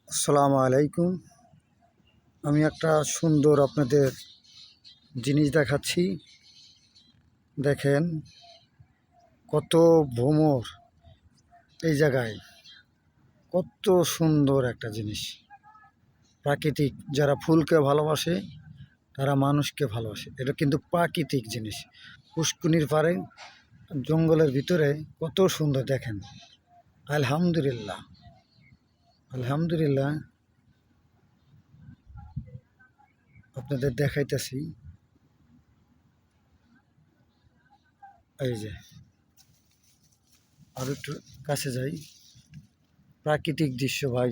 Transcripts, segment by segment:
আসসালামু আলাইকুম। আমি একটা সুন্দর আপনাদের জিনিস দেখাচ্ছি। দেখেন কত ভ্রমর এই জায়গায়, কত সুন্দর একটা জিনিস। প্রাকৃতিক, যারা ফুলকে ভালোবাসে তারা মানুষকে ভালোবাসে। এটা কিন্তু প্রাকৃতিক জিনিস। পুষ্কুনির পাড়ে জঙ্গলের ভিতরে কত সুন্দর দেখেন। আলহামদুলিল্লাহ, আলহামদুলিল্লাহ আপনাদের দেখাইতেছি। এই যে আর একটু কাছে যাই। প্রাকৃতিক দৃশ্য ভাই,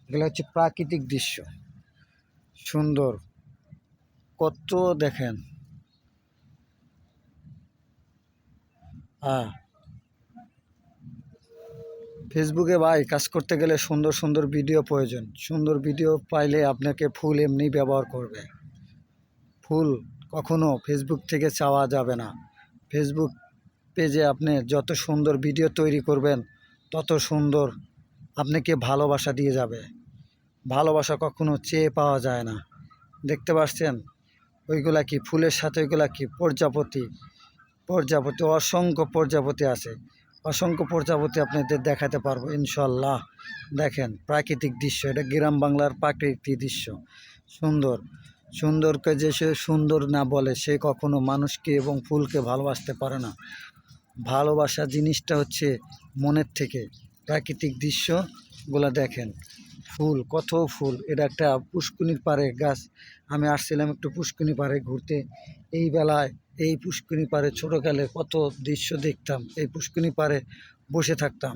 এগুলো হচ্ছে প্রাকৃতিক দৃশ্য। সুন্দর কত দেখেন। ফেসবুকে ভাই কাজ করতে গেলে সুন্দর সুন্দর ভিডিও প্রয়োজন। সুন্দর ভিডিও পাইলে আপনাকে ফুল এমনি ব্যবহার করবে। ফুল কখনো ফেসবুক থেকে চাওয়া যাবে না। ফেসবুক পেজে আপনি যত সুন্দর ভিডিও তৈরি করবেন তত সুন্দর আপনাকে ভালোবাসা দিয়ে যাবে। ভালোবাসা কখনো চেয়ে পাওয়া যায় না। দেখতে পাচ্ছেন ওইগুলা কি ফুলের সাথে, ওইগুলা কি প্রজাপতি। প্রজাপতি অসংখ্য প্রজাপতি আছে। অসংখ্য প্রজাপতি আপনাদের দেখাতে পারবো ইনশাল্লাহ। দেখেন প্রাকৃতিক দৃশ্য, এটা গ্রাম বাংলার প্রাকৃতিক দৃশ্য। সুন্দর সুন্দরকে যে সে সুন্দর না বলে সে কখনো মানুষকে এবং ফুলকে ভালোবাসতে পারে না। ভালোবাসা জিনিসটা হচ্ছে মনের থেকে। প্রাকৃতিক দৃশ্যগুলো দেখেন, ফুল কত ফুল। এটা একটা পুষ্কুনির পাড়ে গাছ। আমি আসছিলাম একটু পুষ্কুনি পাড়ে ঘুরতে। এই বেলায় এই পুষ্কুনি পাড়ে ছোটোকালে কত দৃশ্য দেখতাম। এই পুষ্কুনি পাড়ে বসে থাকতাম।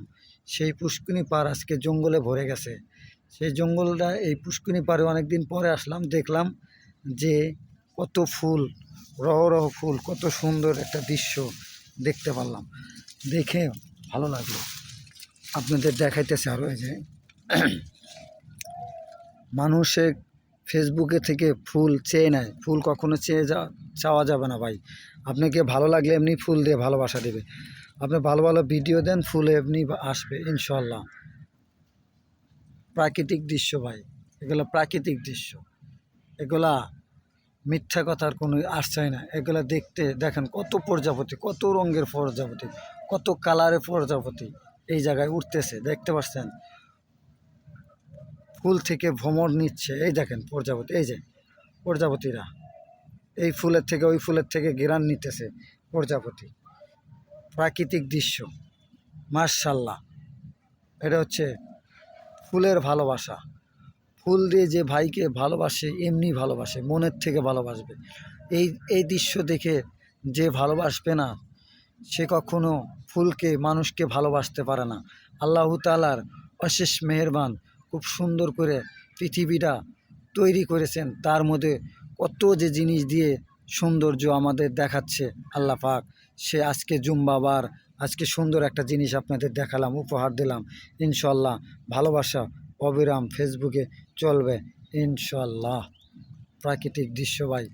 সেই পুষ্কুনি পাড় আজকে জঙ্গলে ভরে গেছে। সেই জঙ্গলটা এই পুষ্কুনি পাড়ে অনেক দিন পরে আসলাম, দেখলাম যে কত ফুল, রহ রহ ফুল, কত সুন্দর একটা দৃশ্য দেখতে পারলাম। দেখে ভালো লাগলো। আপনাদের দেখাইতেছে আরও। এই যে মানুষের ফেসবুকে থেকে ফুল চেয়ে নেয়। ফুল কখনো চাওয়া যাবে না ভাই। আপনাকে ভালো লাগলে এমনি ফুল দিয়ে ভালোবাসা দেবে। আপনি ভালো ভালো ভিডিও দেন, ফুল এমনি আসবে ইনশাল্লাহ। প্রাকৃতিক দৃশ্য ভাই, এগুলো প্রাকৃতিক দৃশ্য। এগুলা মিথ্যা কথার কোনো আশ্রয় না। এগুলা দেখতে দেখেন কত প্রজাপতি, কত রঙের প্রজাপতি, কত কালারের প্রজাপতি এই জায়গায় উঠতেছে। দেখতে পাচ্ছেন ফুল থেকে ভ্রমর নিচ্ছে। এই দেখেন প্রজাপতি, এই যে প্রজাপতিরা এই ফুলের থেকে ওই ফুলের থেকে ঘ্রাণ নিতেছে প্রজাপতি। প্রাকৃতিক দৃশ্য মাশাআল্লাহ। এটা হচ্ছে ফুলের ভালোবাসা। ফুল দিয়ে যে ভাইকে ভালোবাসে এমনি ভালোবাসে, মনের থেকে ভালোবাসবে। এই এই দৃশ্য দেখে যে ভালোবাসবে না সে কখনো ফুলকে, মানুষকে ভালোবাসতে পারে না। আল্লাহ তাআলার অশেষ মেহেরবান, খুব সুন্দর করে পৃথিবীটা তৈরি করেছেন। তার মধ্যে কত যে জিনিস দিয়ে সৌন্দর্য আমাদের দেখাচ্ছে আল্লাহ পাক। সে আজকে জুম্বাবার, আজকে সুন্দর একটা জিনিস আপনাদের দেখালাম, উপহার দিলাম। ইনশাল্লাহ ভালোবাসা অবিরাম ফেসবুকে চলবে ইনশাল্লাহ। প্রাকৃতিক দৃশ্য ভাই।